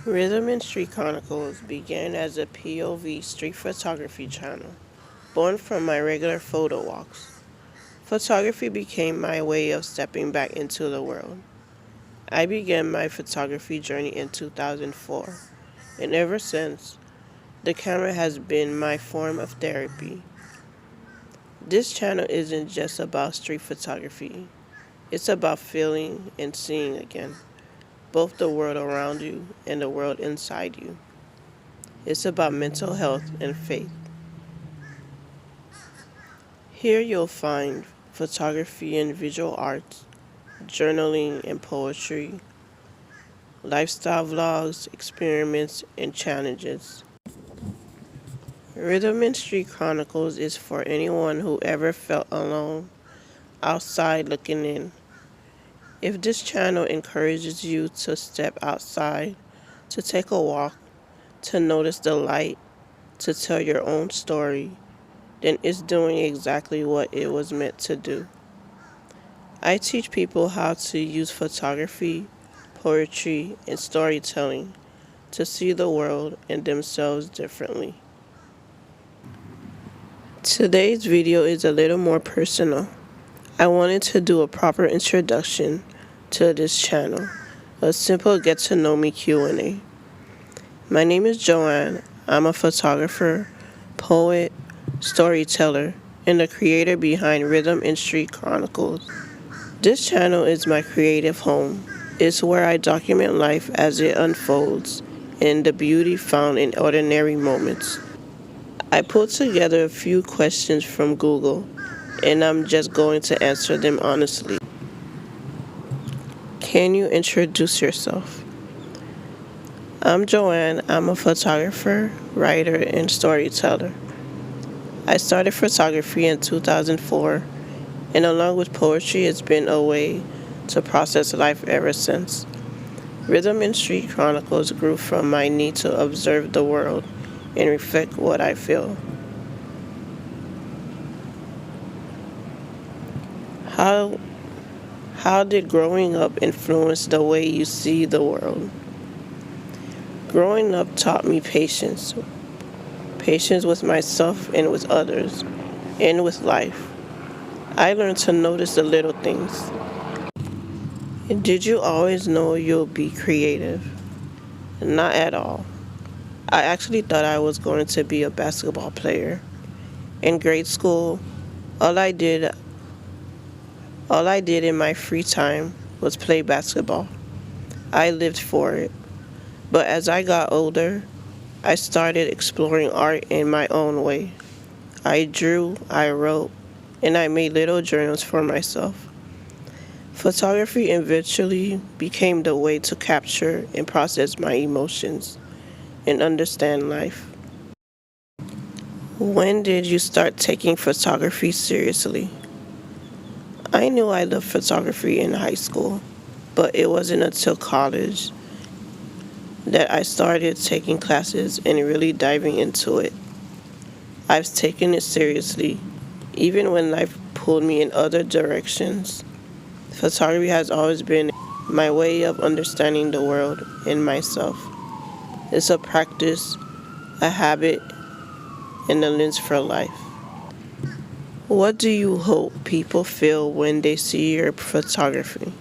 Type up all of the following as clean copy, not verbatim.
Rhythm and Street Chronicles began as a POV street photography channel, born from my regular photo walks. Photography became my way of stepping back into the world. I began my photography journey in 2004, and ever since, the camera has been my form of therapy. This channel isn't just about street photography, it's about feeling and seeing again, both the world around you and the world inside you. It's about mental health and faith. Here you'll find photography and visual arts, journaling and poetry, lifestyle vlogs, experiments, and challenges. Rhythm and Street Chronicles is for anyone who ever felt alone, outside looking in. If this channel encourages you to step outside, to take a walk, to notice the light, to tell your own story, then it's doing exactly what it was meant to do. I teach people how to use photography, poetry, and storytelling to see the world and themselves differently. Today's video is a little more personal. I wanted to do a proper introduction to this channel, a simple get-to-know-me Q&A. My name is Joanne. I'm a photographer, poet, storyteller, and the creator behind Rhythm and Street Chronicles. This channel is my creative home. It's where I document life as it unfolds and the beauty found in ordinary moments. I put together a few questions from Google, and I'm just going to answer them honestly. Can you introduce yourself? I'm Joanne. I'm a photographer, writer, and storyteller. I started photography in 2004, and along with poetry, it's been a way to process life ever since. Rhythm and Street Chronicles grew from my need to observe the world and reflect what I feel. How did growing up influence the way you see the world? Growing up taught me patience. Patience with myself and with others, and with life. I learned to notice the little things. Did you always know you'll be creative? Not at all. I actually thought I was going to be a basketball player. In grade school, all I did in my free time was play basketball. I lived for it. But as I got older, I started exploring art in my own way. I drew, I wrote, and I made little journals for myself. Photography eventually became the way to capture and process my emotions and understand life. When did you start taking photography seriously? I knew I loved photography in high school, but it wasn't until college that I started taking classes and really diving into it. I've taken it seriously, even when life pulled me in other directions. Photography has always been my way of understanding the world and myself. It's a practice, a habit, and a lens for life. What do you hope people feel when they see your photography?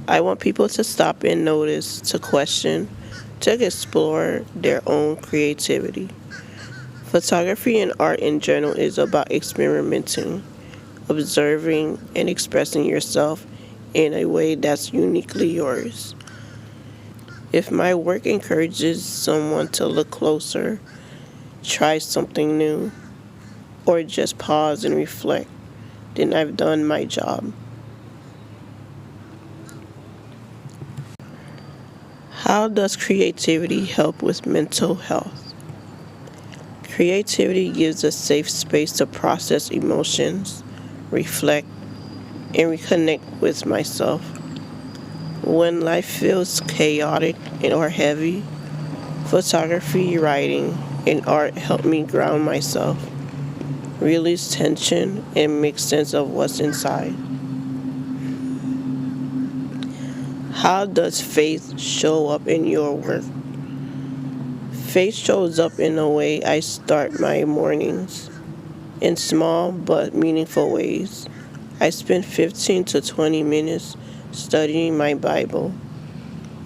I want people to stop and notice, to question, to explore their own creativity. Photography and art in general is about experimenting, observing, and expressing yourself in a way that's uniquely yours. If my work encourages someone to look closer, try something new, or just pause and reflect, then I've done my job. How does creativity help with mental health? Creativity gives a safe space to process emotions, reflect, and reconnect with myself. When life feels chaotic or heavy, photography, writing, and art help me ground myself, release tension, and make sense of what's inside. How does faith show up in your work? Faith shows up in the way I start my mornings, in small but meaningful ways. I spend 15 to 20 minutes studying my Bible,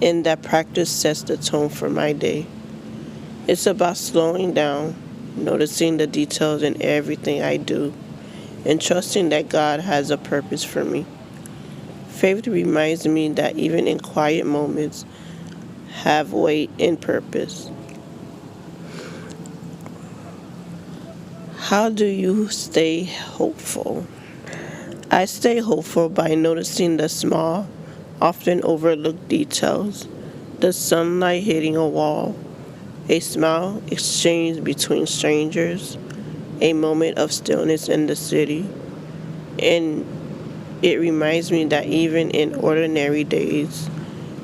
and that practice sets the tone for my day. It's about slowing down, noticing the details in everything I do, and trusting that God has a purpose for me. Faith reminds me that even in quiet moments have weight and purpose. How do you stay hopeful? I stay hopeful by noticing the small, often overlooked details. The sunlight hitting a wall, a smile exchanged between strangers, a moment of stillness in the city, and it reminds me that even in ordinary days,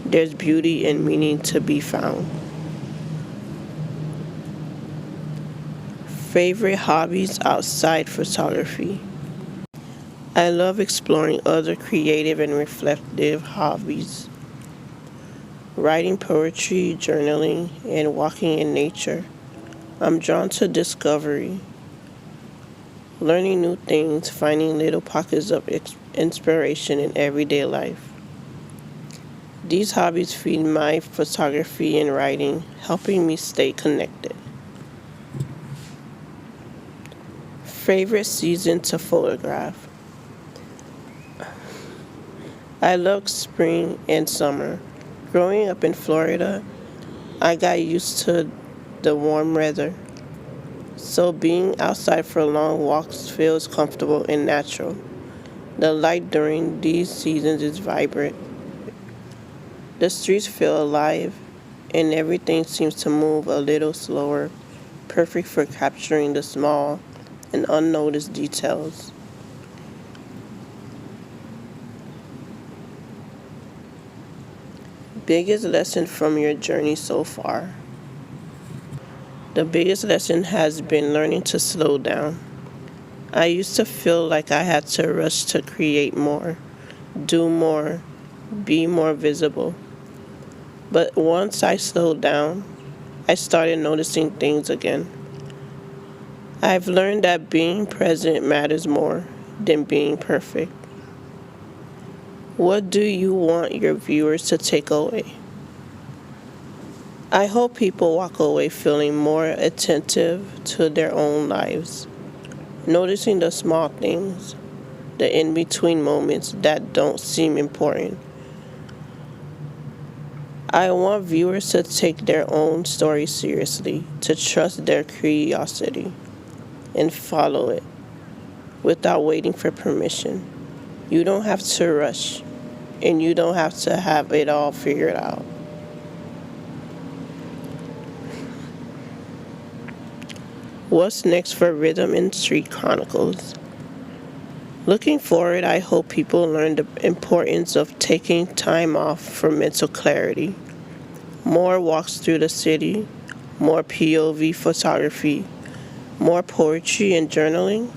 there's beauty and meaning to be found. Favorite hobbies outside photography. I love exploring other creative and reflective hobbies. Writing poetry, journaling, and walking in nature. I'm drawn to discovery, learning new things, finding little pockets of inspiration in everyday life. These hobbies feed my photography and writing, helping me stay connected. Favorite season to photograph. I love spring and summer. Growing up in Florida, I got used to the warm weather, so being outside for long walks feels comfortable and natural. The light during these seasons is vibrant. The streets feel alive, and everything seems to move a little slower, perfect for capturing the small and unnoticed details. Biggest lesson from your journey so far? The biggest lesson has been learning to slow down. I used to feel like I had to rush to create more, do more, be more visible. But once I slowed down, I started noticing things again. I've learned that being present matters more than being perfect. What do you want your viewers to take away? I hope people walk away feeling more attentive to their own lives, noticing the small things, the in-between moments that don't seem important. I want viewers to take their own story seriously, to trust their curiosity, and follow it without waiting for permission. You don't have to rush, and you don't have to have it all figured out. What's next for Rhythm and Street Chronicles? Looking forward, I hope people learn the importance of taking time off for mental clarity. More walks through the city, more POV photography, more poetry and journaling,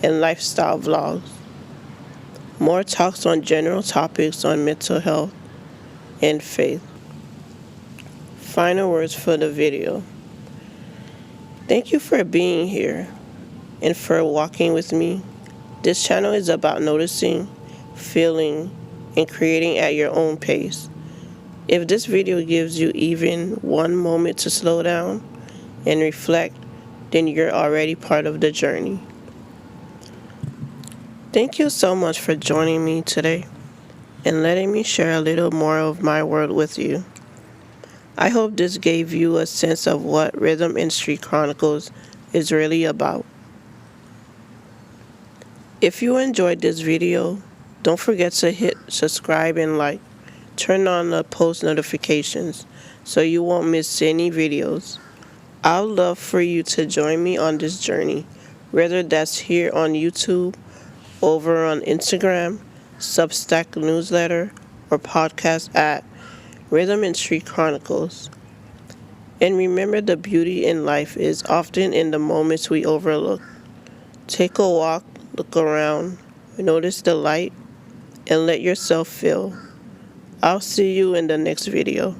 and lifestyle vlogs. More talks on general topics on mental health and faith. Final words for the video. Thank you for being here and for walking with me. This channel is about noticing, feeling, and creating at your own pace. If this video gives you even one moment to slow down and reflect, then you're already part of the journey. Thank you so much for joining me today and letting me share a little more of my world with you. I hope this gave you a sense of what Rhythm and Street Chronicles is really about. If you enjoyed this video, don't forget to hit subscribe and like. Turn on the post notifications so you won't miss any videos. I would love for you to join me on this journey, whether that's here on YouTube, over on Instagram, Substack newsletter, or podcast at Rhythm and Street Chronicles. And remember, the beauty in life is often in the moments we overlook. Take a walk, look around, notice the light, and let yourself feel. I'll see you in the next video.